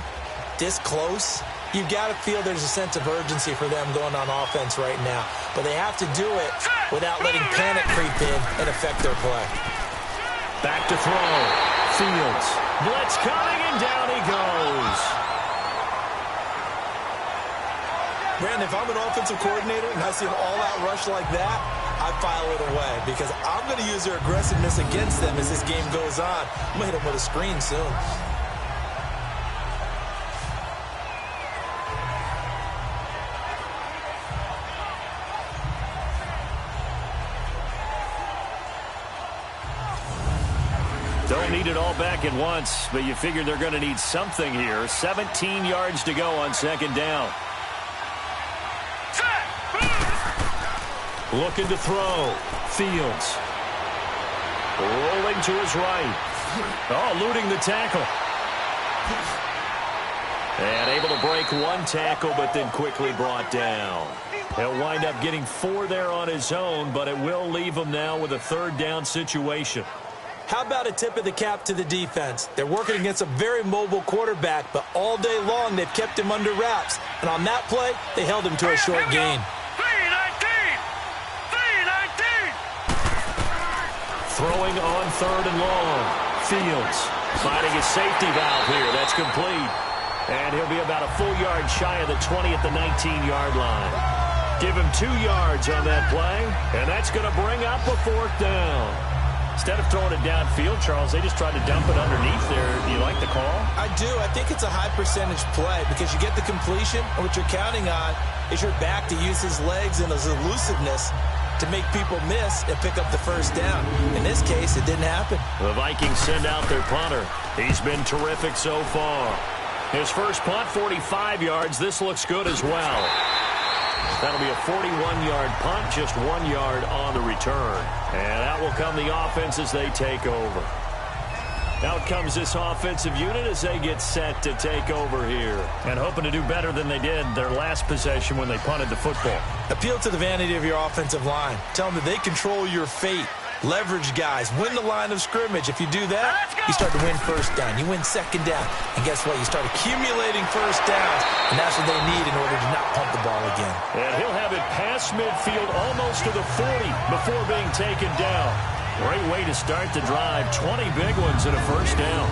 this close, you've got to feel there's a sense of urgency for them going on offense right now. But they have to do it without letting panic creep in and affect their play.
Back to throw. Fields. Blitz coming, and down he goes.
Brandon, if I'm an offensive coordinator and I see an all-out rush like that, I file it away because I'm going to use their aggressiveness against them as this game goes on. I'm going to hit them with a screen soon.
Don't need it all back at once, but you figure they're going to need something here. 17 yards to go on second down. Looking to throw. Fields. Rolling to his right. Oh, eluding the tackle. And able to break one tackle, but then quickly brought down. He'll wind up getting 4 there on his own, but it will leave him now with a third down situation.
How about a tip of the cap to the defense? They're working against a very mobile quarterback, but all day long they've kept him under wraps. And on that play, they held him to a short gain.
3-19.
Throwing on third and long. Fields finding his safety valve here. That's complete. And he'll be about a full yard shy of the 20 at the 19-yard line. Give him 2 yards on that play, and that's going to bring up a 4th down. Instead of throwing it downfield, Charles, they just tried to dump it underneath there. Do you like the call?
I do. I think it's a high-percentage play because you get the completion, and what you're counting on is your back to use his legs and his elusiveness to make people miss and pick up the first down. In this case, it didn't happen.
The Vikings send out their punter. He's been terrific so far. His first punt, 45 yards. This looks good as well. That'll be a 41-yard punt, just 1 yard on the return. And out will come the offense as they take over. Out comes this offensive unit as they get set to take over here. And hoping to do better than they did their last possession when they punted the football.
Appeal to the vanity of your offensive line. Tell them that they control your fate. Leverage guys. Win the line of scrimmage. If you do that, you start to win first down. You win second down. And guess what? You start accumulating first downs. And that's what they need in order to not punt the ball again.
And he'll have it past midfield almost to the 40 before being taken down. Great way to start the drive. 20 big ones and a first down.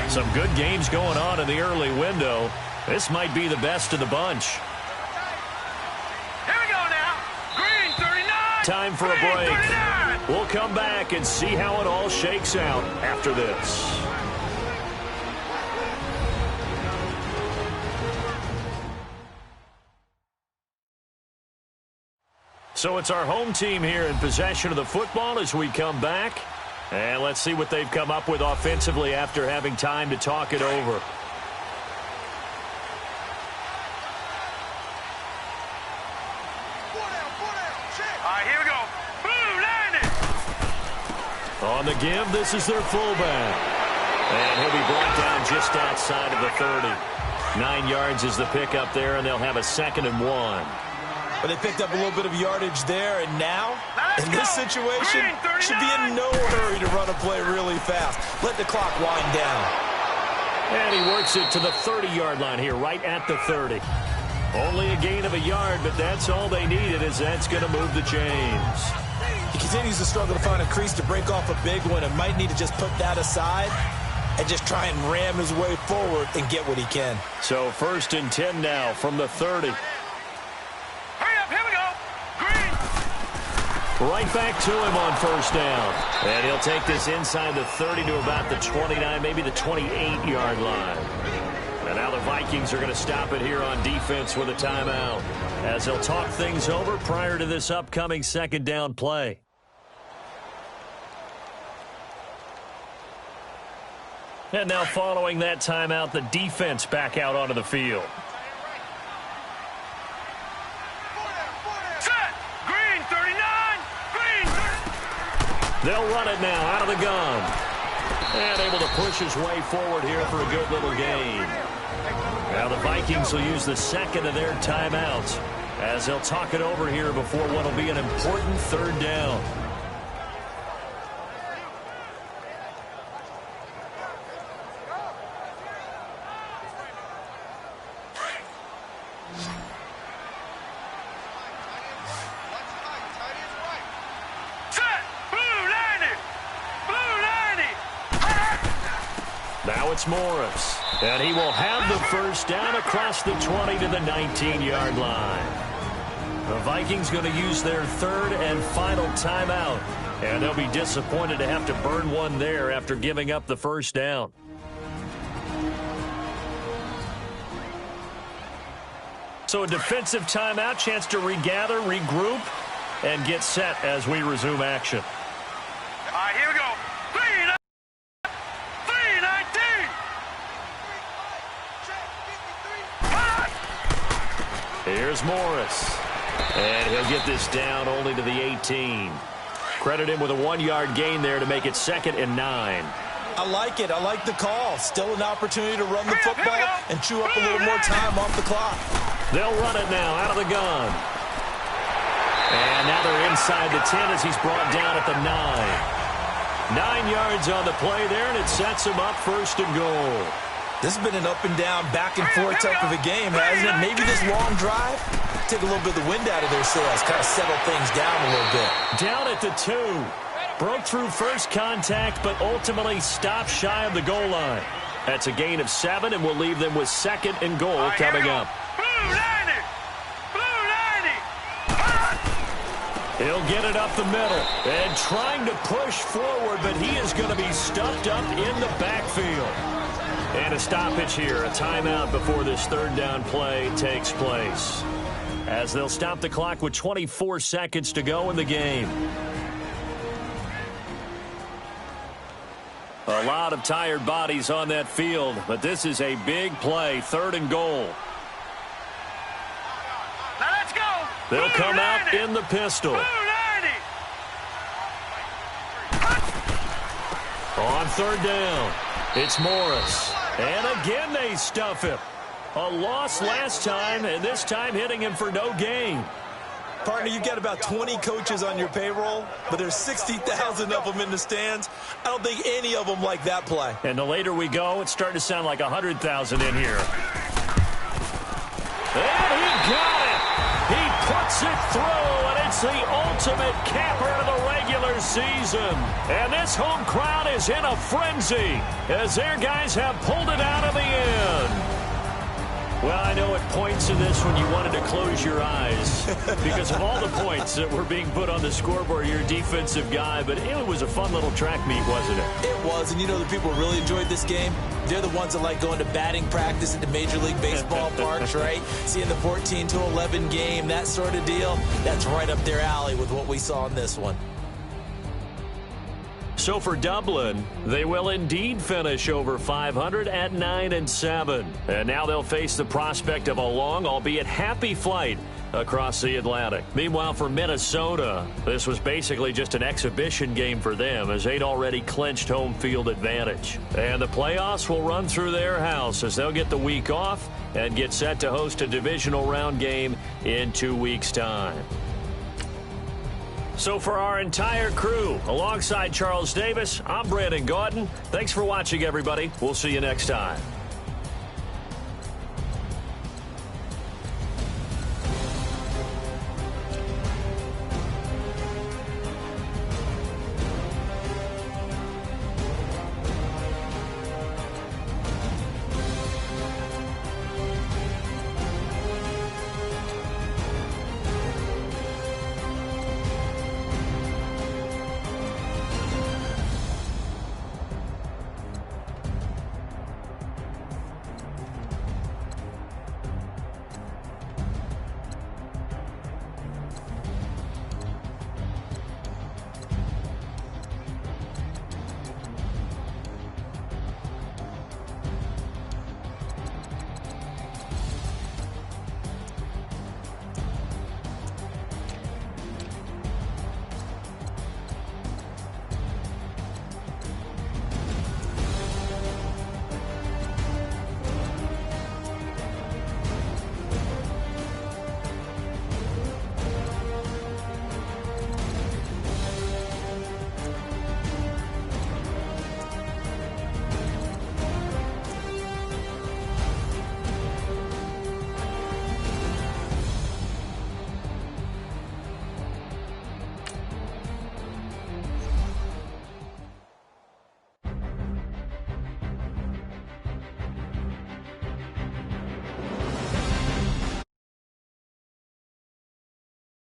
Some good games going on in the early window. This might be the best of the bunch.
Here we go now. Green 39.
Time for a break.
39.
We'll come back and see how it all shakes out after this. So it's our home team here in possession of the football as we come back. And let's see what they've come up with offensively after having time to talk it over.
All right, here we go. Boom, landed.
On the give, this is their fullback. And he'll be brought down just outside of the 30. 9 yards is the pickup there, and they'll have a 2nd and 1.
But they picked up a little bit of yardage there, and now, in this situation, should be in no hurry to run a play really fast. Let the clock wind down.
And he works it to the 30-yard line here, right at the 30. Only a gain of a yard, but that's all they needed, as that's going to move the chains.
He continues to struggle to find a crease to break off a big one and might need to just put that aside and just try and ram his way forward and get what he can.
So 1st and 10 now from the 30. Right back to him on first down. And he'll take this inside the 30 to about the 29, maybe the 28-yard line. And now the Vikings are going to stop it here on defense with a timeout, as they'll talk things over prior to this upcoming 2nd down play. And now following that timeout, the defense back out onto the field. They'll run it now out of the gun. And able to push his way forward here for a good little gain. Now the Vikings will use the 2nd of their timeouts as they'll talk it over here before what will be an important 3rd down. it's Morris. And he will have the first down across the 20 to the 19-yard line. The Vikings going to use their third and final timeout. And they'll be disappointed to have to burn one there after giving up the first down. So a defensive timeout, chance to regather, regroup, and get set as we resume action.
All right, here we go. 3-19.
Here's Morris. And he'll get this down only to the 18. Credit him with a 1-yard gain there to make it 2nd and 9.
I like it. I like the call. Still an opportunity to run the football and chew up a little more time off the clock.
They'll run it now out of the gun. And now they're inside the 10 as he's brought down at the 9. 9 yards on the play there, and it sets him up 1st and goal.
This has been an up-and-down, back-and-forth type of a game, hasn't it? Maybe this long drive, take a little bit of the wind out of their sails, kind of settle things down a little bit.
Down at the 2. Broke through first contact, but ultimately stopped shy of the goal line. That's a gain of 7, and we'll leave them with 2nd and goal coming up.
Blue 90! Blue 90!
He'll get it up the middle and trying to push forward, but he is going to be stuffed up in the backfield. And a stoppage here, a timeout before this 3rd down play takes place, as they'll stop the clock with 24 seconds to go in the game. A lot of tired bodies on that field, but this is a big play, 3rd and goal.
Now let's go.
They'll
Blue
come
90.
out in the pistol.
Blue 90.
On 3rd down, it's Morris. And again they stuff him. A loss last time, and this time hitting him for no gain.
Partner, you've got about 20 coaches on your payroll, but there's 60,000 of them in the stands. I don't think any of them like that play.
And the later we go, it's starting to sound like 100,000 in here. And he got it! He puts it through, and it's the ultimate capper of the regular season. And this home crowd is in a frenzy as their guys have pulled it out of the end. Well, I know at points in this when you wanted to close your eyes because of all the points that were being put on the scoreboard. You're a defensive guy, but it was a fun little track meet, wasn't it?
It was, and you know the people who really enjoyed this game? They're the ones that like going to batting practice at the Major League Baseball parks, right? Seeing the 14-11 game, that sort of deal. That's right up their alley with what we saw in this one.
So for Dublin, they will indeed finish over 500 at 9-7. And now they'll face the prospect of a long, albeit happy flight across the Atlantic. Meanwhile, for Minnesota, this was basically just an exhibition game for them as they'd already clinched home field advantage. And the playoffs will run through their house as they'll get the week off and get set to host a divisional round game in 2 weeks' time. So for our entire crew, alongside Charles Davis, I'm Brandon Gaudin. Thanks for watching, everybody. We'll see you next time.